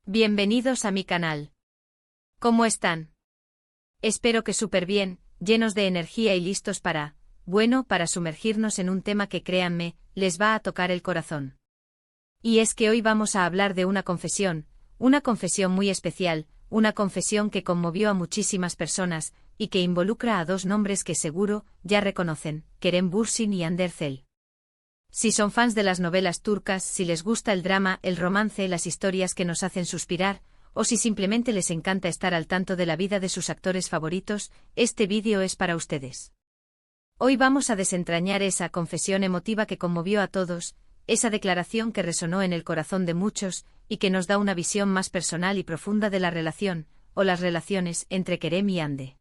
Bienvenidos a mi canal. ¿Cómo están? Espero que súper bien, llenos de energía y listos para sumergirnos en un tema que créanme, les va a tocar el corazón. Y es que hoy vamos a hablar de una confesión muy especial, una confesión que conmovió a muchísimas personas, y que involucra a dos nombres que seguro ya reconocen, Kerem Bürsin y Hande Erçel. Si son fans de las novelas turcas, si les gusta el drama, el romance, las historias que nos hacen suspirar, o si simplemente les encanta estar al tanto de la vida de sus actores favoritos, este vídeo es para ustedes. Hoy vamos a desentrañar esa confesión emotiva que conmovió a todos, esa declaración que resonó en el corazón de muchos, y que nos da una visión más personal y profunda de la relación, o las relaciones, entre Kerem y Hande.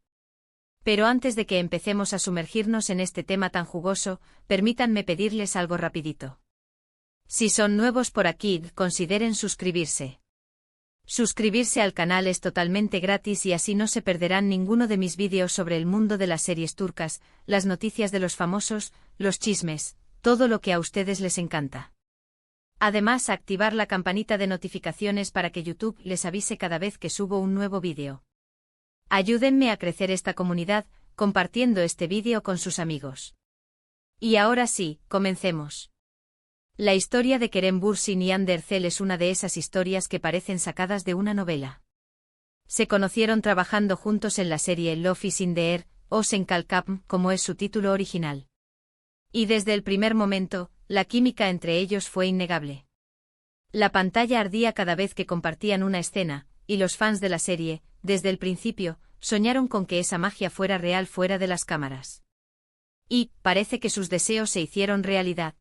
Pero antes de que empecemos a sumergirnos en este tema tan jugoso, permítanme pedirles algo rapidito. Si son nuevos por aquí, consideren suscribirse. Suscribirse al canal es totalmente gratis y así no se perderán ninguno de mis vídeos sobre el mundo de las series turcas, las noticias de los famosos, los chismes, todo lo que a ustedes les encanta. Además, activar la campanita de notificaciones para que YouTube les avise cada vez que subo un nuevo vídeo. Ayúdenme a crecer esta comunidad, compartiendo este vídeo con sus amigos. Y ahora sí, comencemos. La historia de Kerem Bürsin y Hande Erçel es una de esas historias que parecen sacadas de una novela. Se conocieron trabajando juntos en la serie Love is in the Air, o Sen Kalkapm, como es su título original. Y desde el primer momento, la química entre ellos fue innegable. La pantalla ardía cada vez que compartían una escena, y los fans de la serie, desde el principio, soñaron con que esa magia fuera real fuera de las cámaras. Y, parece que sus deseos se hicieron realidad.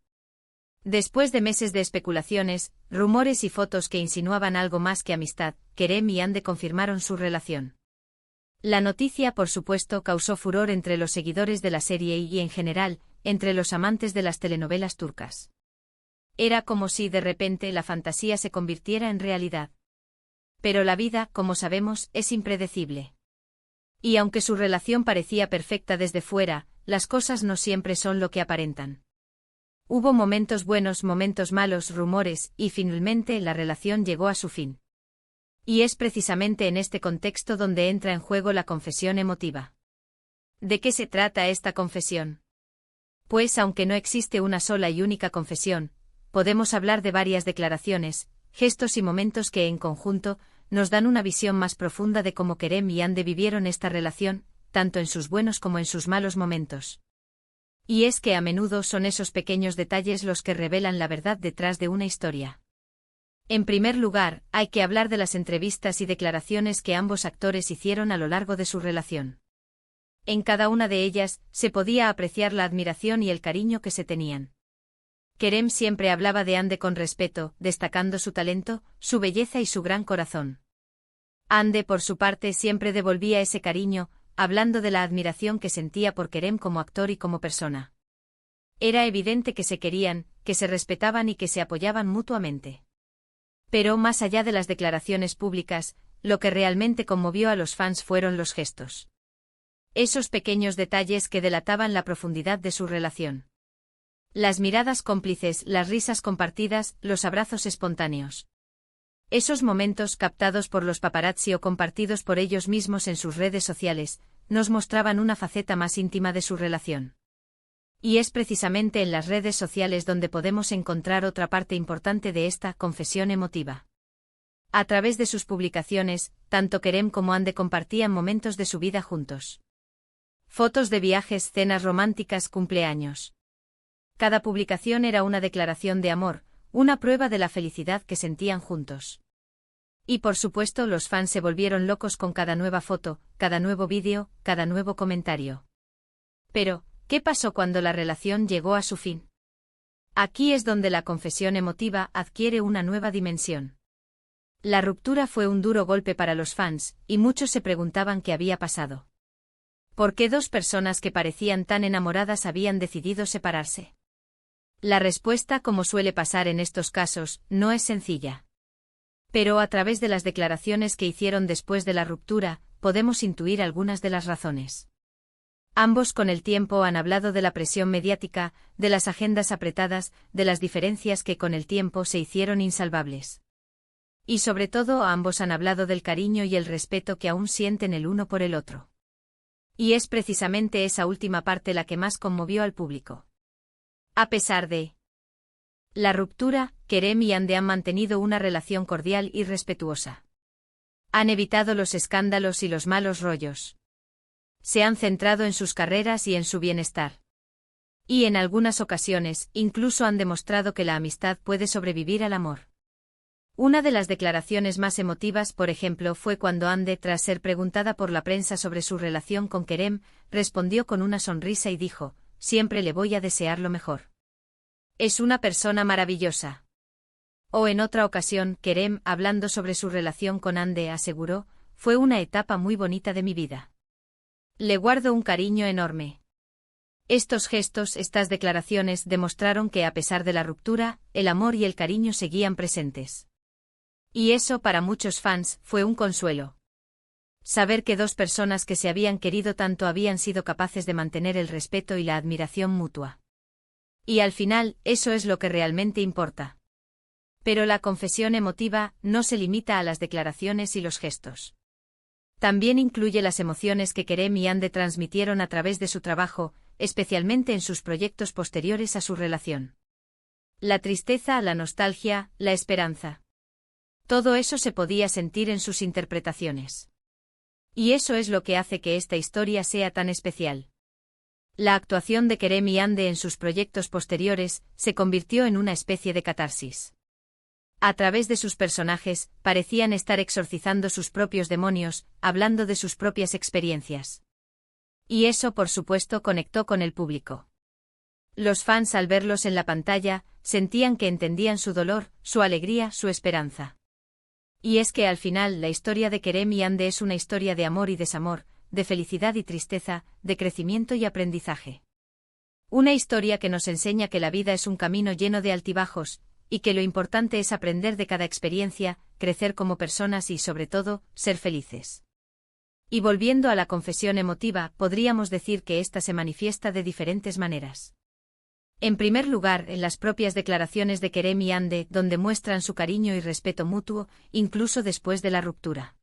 Después de meses de especulaciones, rumores y fotos que insinuaban algo más que amistad, Kerem y Hande confirmaron su relación. La noticia, por supuesto, causó furor entre los seguidores de la serie y, en general, entre los amantes de las telenovelas turcas. Era como si de repente la fantasía se convirtiera en realidad. Pero la vida, como sabemos, es impredecible. Y aunque su relación parecía perfecta desde fuera, las cosas no siempre son lo que aparentan. Hubo momentos buenos, momentos malos, rumores, y finalmente la relación llegó a su fin. Y es precisamente en este contexto donde entra en juego la confesión emotiva. ¿De qué se trata esta confesión? Pues aunque no existe una sola y única confesión, podemos hablar de varias declaraciones, gestos y momentos que en conjunto nos dan una visión más profunda de cómo Kerem y Hande vivieron esta relación, tanto en sus buenos como en sus malos momentos. Y es que a menudo son esos pequeños detalles los que revelan la verdad detrás de una historia. En primer lugar, hay que hablar de las entrevistas y declaraciones que ambos actores hicieron a lo largo de su relación. En cada una de ellas, se podía apreciar la admiración y el cariño que se tenían. Kerem siempre hablaba de Hande con respeto, destacando su talento, su belleza y su gran corazón. Hande, por su parte, siempre devolvía ese cariño, hablando de la admiración que sentía por Kerem como actor y como persona. Era evidente que se querían, que se respetaban y que se apoyaban mutuamente. Pero más allá de las declaraciones públicas, lo que realmente conmovió a los fans fueron los gestos. Esos pequeños detalles que delataban la profundidad de su relación. Las miradas cómplices, las risas compartidas, los abrazos espontáneos. Esos momentos captados por los paparazzi o compartidos por ellos mismos en sus redes sociales, nos mostraban una faceta más íntima de su relación. Y es precisamente en las redes sociales donde podemos encontrar otra parte importante de esta confesión emotiva. A través de sus publicaciones, tanto Kerem como Hande compartían momentos de su vida juntos. Fotos de viajes, cenas románticas, cumpleaños. Cada publicación era una declaración de amor, una prueba de la felicidad que sentían juntos. Y por supuesto los fans se volvieron locos con cada nueva foto, cada nuevo vídeo, cada nuevo comentario. Pero, ¿qué pasó cuando la relación llegó a su fin? Aquí es donde la confesión emotiva adquiere una nueva dimensión. La ruptura fue un duro golpe para los fans, y muchos se preguntaban qué había pasado. ¿Por qué dos personas que parecían tan enamoradas habían decidido separarse? La respuesta, como suele pasar en estos casos, no es sencilla. Pero a través de las declaraciones que hicieron después de la ruptura, podemos intuir algunas de las razones. Ambos con el tiempo han hablado de la presión mediática, de las agendas apretadas, de las diferencias que con el tiempo se hicieron insalvables. Y sobre todo ambos han hablado del cariño y el respeto que aún sienten el uno por el otro. Y es precisamente esa última parte la que más conmovió al público. A pesar de la ruptura, Kerem y Hande han mantenido una relación cordial y respetuosa. Han evitado los escándalos y los malos rollos. Se han centrado en sus carreras y en su bienestar. Y en algunas ocasiones, incluso han demostrado que la amistad puede sobrevivir al amor. Una de las declaraciones más emotivas, por ejemplo, fue cuando Hande, tras ser preguntada por la prensa sobre su relación con Kerem, respondió con una sonrisa y dijo: «Siempre le voy a desear lo mejor. Es una persona maravillosa». O en otra ocasión, Kerem, hablando sobre su relación con Hande, aseguró: «Fue una etapa muy bonita de mi vida. Le guardo un cariño enorme». Estos gestos, estas declaraciones, demostraron que a pesar de la ruptura, el amor y el cariño seguían presentes. Y eso, para muchos fans, fue un consuelo. Saber que dos personas que se habían querido tanto habían sido capaces de mantener el respeto y la admiración mutua. Y al final, eso es lo que realmente importa. Pero la confesión emotiva no se limita a las declaraciones y los gestos. También incluye las emociones que Kerem y Hande transmitieron a través de su trabajo, especialmente en sus proyectos posteriores a su relación. La tristeza, la nostalgia, la esperanza. Todo eso se podía sentir en sus interpretaciones. Y eso es lo que hace que esta historia sea tan especial. La actuación de Kerem y Hande en sus proyectos posteriores se convirtió en una especie de catarsis. A través de sus personajes, parecían estar exorcizando sus propios demonios, hablando de sus propias experiencias. Y eso, por supuesto, conectó con el público. Los fans, al verlos en la pantalla, sentían que entendían su dolor, su alegría, su esperanza. Y es que al final la historia de Kerem y Hande es una historia de amor y desamor, de felicidad y tristeza, de crecimiento y aprendizaje. Una historia que nos enseña que la vida es un camino lleno de altibajos, y que lo importante es aprender de cada experiencia, crecer como personas y, sobre todo, ser felices. Y volviendo a la confesión emotiva, podríamos decir que ésta se manifiesta de diferentes maneras. En primer lugar, en las propias declaraciones de Kerem y Hande, donde muestran su cariño y respeto mutuo, incluso después de la ruptura.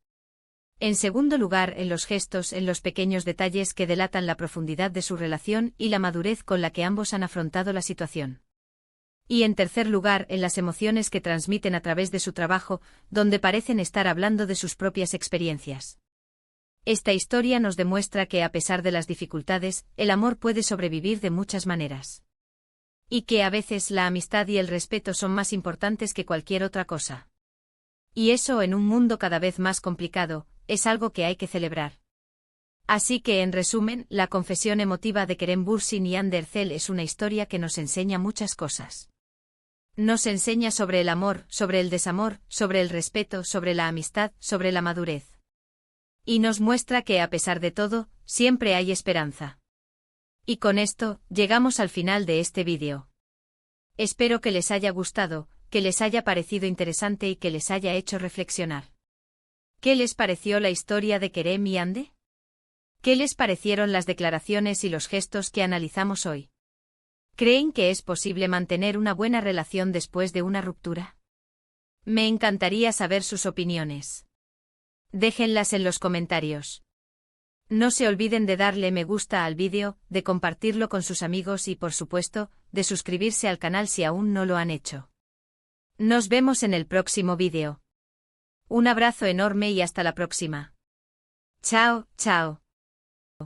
En segundo lugar, en los gestos, en los pequeños detalles que delatan la profundidad de su relación y la madurez con la que ambos han afrontado la situación. Y en tercer lugar, en las emociones que transmiten a través de su trabajo, donde parecen estar hablando de sus propias experiencias. Esta historia nos demuestra que, a pesar de las dificultades, el amor puede sobrevivir de muchas maneras. Y que a veces la amistad y el respeto son más importantes que cualquier otra cosa. Y eso, en un mundo cada vez más complicado, es algo que hay que celebrar. Así que, en resumen, la confesión emotiva de Kerem Bürsin y Hande Erçel es una historia que nos enseña muchas cosas. Nos enseña sobre el amor, sobre el desamor, sobre el respeto, sobre la amistad, sobre la madurez. Y nos muestra que, a pesar de todo, siempre hay esperanza. Y con esto, llegamos al final de este vídeo. Espero que les haya gustado, que les haya parecido interesante y que les haya hecho reflexionar. ¿Qué les pareció la historia de Kerem y Hande? ¿Qué les parecieron las declaraciones y los gestos que analizamos hoy? ¿Creen que es posible mantener una buena relación después de una ruptura? Me encantaría saber sus opiniones. Déjenlas en los comentarios. No se olviden de darle me gusta al vídeo, de compartirlo con sus amigos y, por supuesto, de suscribirse al canal si aún no lo han hecho. Nos vemos en el próximo vídeo. Un abrazo enorme y hasta la próxima. Chao, chao.